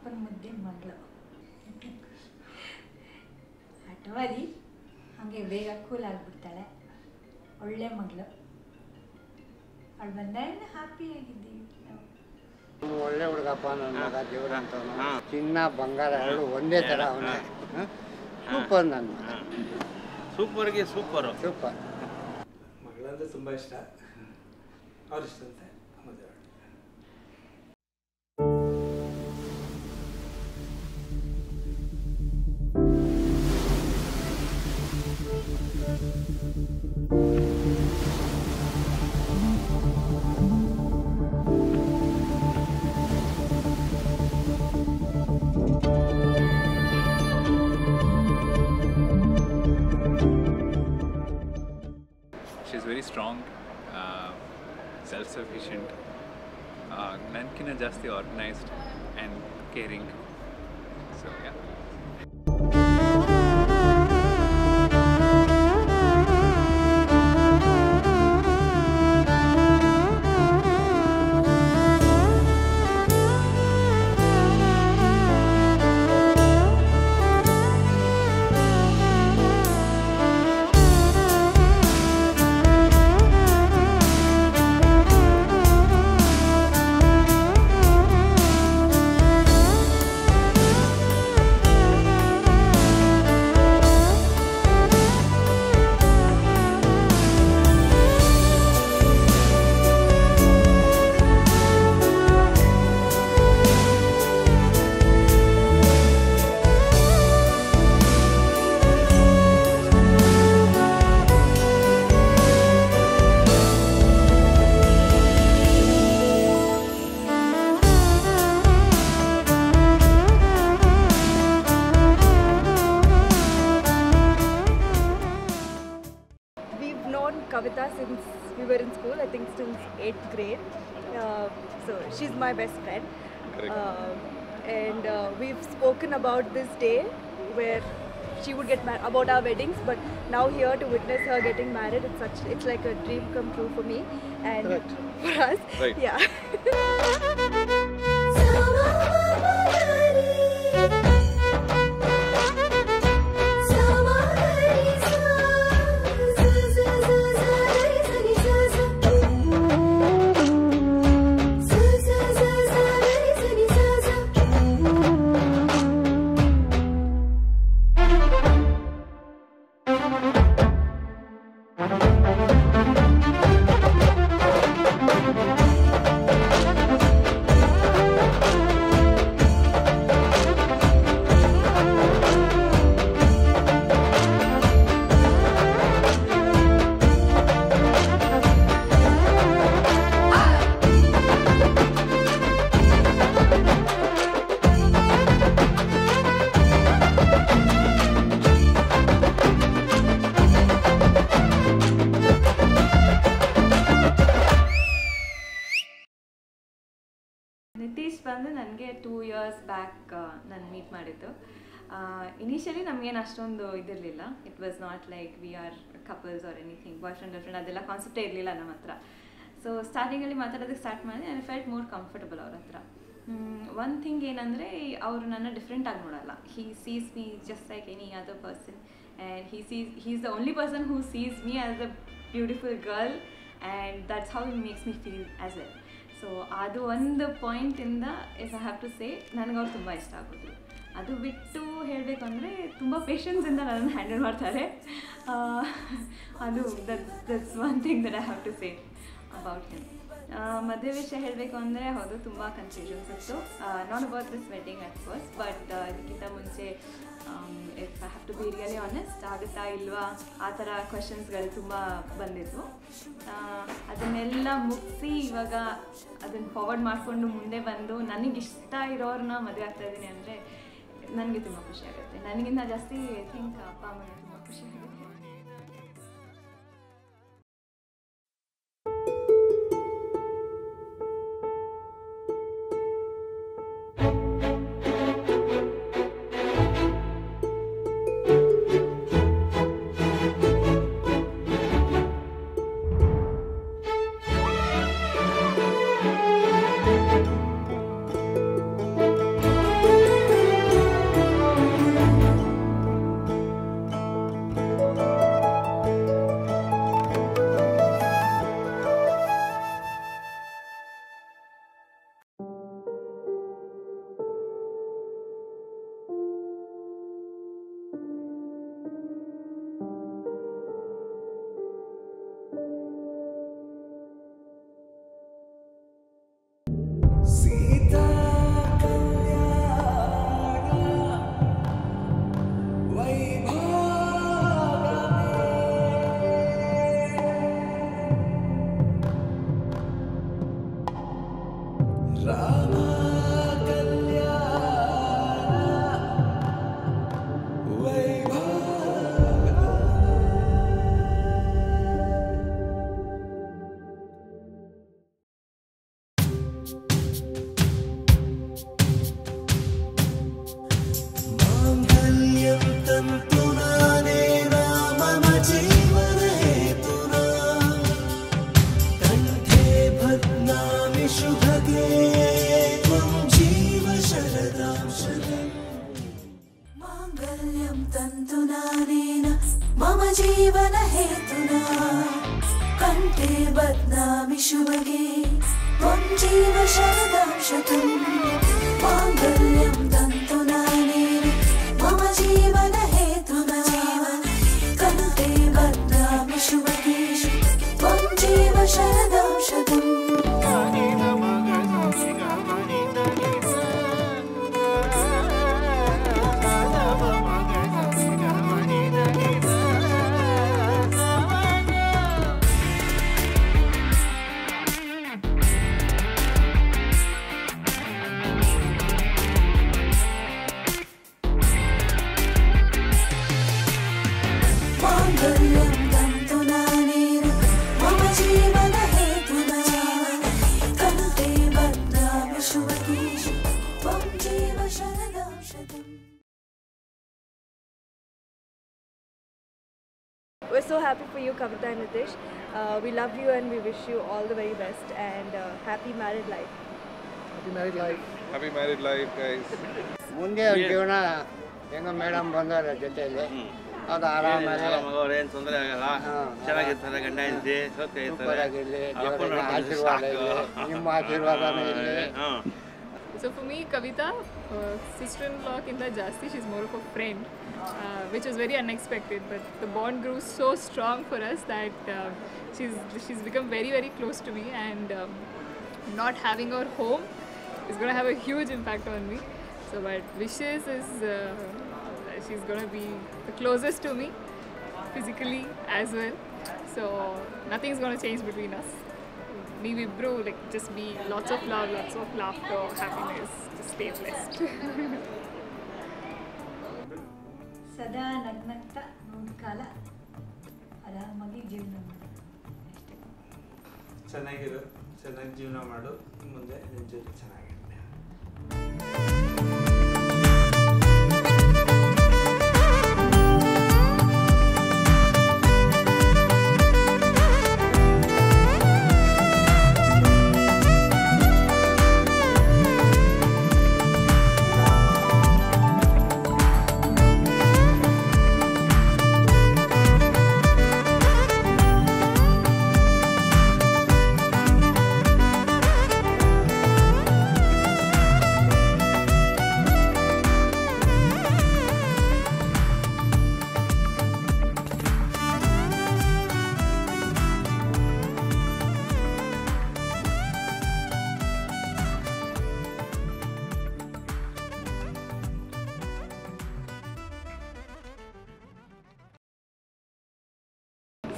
ಅಪ್ಪನ ಮುದ್ದೆ ಮಗಳು ಆಟವಾದಿ ಹಾಗೆ ಬೇಗ ಕೂಲ್ ಆಗಿಬಿಡ್ತಾಳೆ. ಒಳ್ಳೆ ಮಗಳು. ಅವಳು ಬಂದಾಗ ಹ್ಯಾಪಿ ಆಗಿದ್ದೀವಿ ನಾವು. ಒಳ್ಳೆ ಹುಡುಗಪ್ಪ ನನ್ನ ಮಗ ದೇವ್ರ ಅಂತ ಚಿನ್ನ ಬಂಗಾರ ಎರಡು ಒಂದೇ ಥರ ಅವನೇ. ಸೂಪರ್ ನನ್ನ ಮಗ. ಸೂಪರ್ಗೆ ಸೂಪರ್ ಸೂಪರ್. ಮಗಳಂದ್ರೆ ತುಂಬ ಇಷ್ಟ. ಅವ್ರು ಇಷ್ಟಂತೆ ಮದುವೆ. She's very strong, self-sufficient, nankina jasti organized and caring. So yeah. Kavita since we were in school, I think since 8th grade. So she's my best friend. And we've spoken about this day where she would get married, about our weddings, but now here to witness her getting married, it's like a dream come true for me and for us. Right. Yeah. Nitish ಬಂದು ನನಗೆ 2 years back ನಾನು meet ಮಾಡಿದ್ದು. Initially ನಮಗೇನು ಅಷ್ಟೊಂದು ಇದಿರಲಿಲ್ಲ. It was not like we are couples or anything, boyfriend girlfriend ಅದೆಲ್ಲ ಕಾನ್ಸೆಪ್ಟೇ ಇರಲಿಲ್ಲ ನಮ್ಮ ಹತ್ರ. ಸೊ ಸ್ಟಾರ್ಟಿಂಗಲ್ಲಿ ಮಾತಾಡೋದಕ್ಕೆ ಸ್ಟಾರ್ಟ್ ಮಾಡಿ ಐ ಫೆಲ್ಟ್ ಮೋರ್ ಕಂಫರ್ಟಬಲ್ ಅವ್ರ ಹತ್ರ. ಒನ್ ಥಿಂಗ್ ಏನಂದರೆ ಅವರು ನನ್ನ ಡಿಫ್ರೆಂಟಾಗಿ ನೋಡಲ್ಲ. He sees me just like any other person and he is the only person who sees me as a beautiful girl and that's how he makes me feel as well. So ಅದು ಒಂದು ಪಾಯಿಂಟಿಂದ if I have to say ನನಗೆ ಅವ್ರು ತುಂಬ ಇಷ್ಟ ಆಗೋದು. ಅದು ಬಿಟ್ಟು ಹೇಳಬೇಕು ಅಂದರೆ ತುಂಬ ಪೇಷನ್ಸಿಂದ ನನ್ನನ್ನು ಹ್ಯಾಂಡಲ್ ಮಾಡ್ತಾರೆ. ಅದು that's one thing that I have to say about him. ಮದುವೆ ವಿಷಯ ಹೇಳಬೇಕು ಅಂದರೆ ಹೌದು ತುಂಬ ಕನ್ಫ್ಯೂಷನ್ಸ್ ಇತ್ತು. Not about this wedding at first, but ಇದಕ್ಕಿಂತ ಮುಂಚೆ if I have to be really honest ಆಗುತ್ತಾ ಇಲ್ವಾ ಆ ಥರ ಕ್ವೆಶನ್ಸ್ಗಳು ತುಂಬ ಬಂದಿದ್ವು. ಅದನ್ನೆಲ್ಲ ಮುಗಿಸಿ ಇವಾಗ ಅದನ್ನು ಫಾರ್ವರ್ಡ್ ಮಾಡಿಕೊಂಡು ಮುಂದೆ ಬಂದು ನನಗಿಷ್ಟ ಇರೋರನ್ನ ಮದುವೆ ಆಗ್ತಾಯಿದ್ದೀನಿ ಅಂದರೆ ನನಗೆ ತುಂಬ ಖುಷಿ ಆಗುತ್ತೆ. ನನಗಿಂತ ಜಾಸ್ತಿ ಐ ಥಿಂಕ್ ಅಪ್ಪ ಅಮ್ಮನಿಗೆ ತುಂಬ ಖುಷಿ ಆಗುತ್ತೆ. ಕಂಠೆ ಬದ್ನಾಮಿ ಶುಭಗೆ ತ್ವಂ ಜೀವ ಶರದಂ ಶತಂ ಮಾಂಗಲ್ಯಂ ತಂತು ನಾನೇನ ಮಮ ಜೀವನ ಹೇತುನಾ ಕಂಠೆ ಬದ್ನಾಮಿ ಶುಭಗೆ ತ್ವಂ ಜೀವ ಶರದಂ ಶತಂ. We're so happy for you, Kavita and Nitish. We love you and we wish you all the very best and happy married life. Happy married life. Happy married life, guys. ಮುಂದೆ ಅವ್ರ ಜೀವನ ಹೆಂಗ ಮೇಡಮ್ ಬಂದವ್ರ ಜೊತೆಯಲ್ಲಿ ಅದು ಆರಾಮಾಗಿ ಏನು ತೊಂದರೆ ಆಗಲ್ಲ, ಚೆನ್ನಾಗಿರ್ತಾರೆ, ಗಂಡ ಹೆಂಡತಿ ಸೂಪರ್ ಆಗಿರಲಿ, ದೇವರ ಆಶೀರ್ವಾದ ಇರಲಿ, ನಿಮ್ಮ ಆಶೀರ್ವಾದನೂ ಇರಲಿ. So for me, Kavita, sister-in-law kinda jasti, she's more of a friend, which was very unexpected. But the bond grew so strong for us that she's become very, very close to me, and not having her home is going to have a huge impact on me. So but wishes is she's going to be the closest to me physically as well. So nothing's going to change between us. We'll like just be lots of love, lots of laughter, happiness, just stay blessed. ಸದಾ ನಗ್ನಗ್ತಾ ನೂರು ಕಾಲ ಆರಾಮಾಗಿ ಜೀವನ ಮಾಡು. ಚೆನ್ನಾಗಿರು, ಚೆನ್ನಾಗಿ ಜೀವನ ಮಾಡು, ಮುಂದೆ ನಿನ್ನ ಜೊತೆ ಚೆನ್ನಾಗಿರುತ್ತೆ.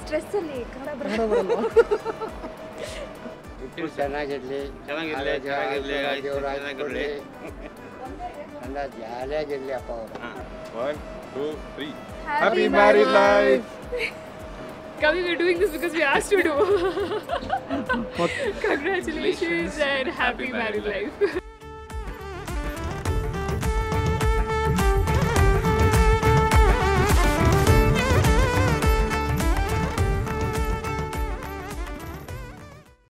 ಸ್ಟ್ರೆಸ್ ಅಲ್ಲಿ ಕನ್ನಡ ಬರಲ್ಲ. ಚೆನ್ನಾಗಿರ್ಲಿ, ದೇವರ ಆಶೀರ್ವಾದ ಎಲ್ಲ ಜಾಲಿಯಾಗಿರ್ಲಿ ಅಪ್ಪ ಅವರು. 1, 2, 3. Happy married life. Kavi, we're doing this because we asked you to. Congratulations and happy married life.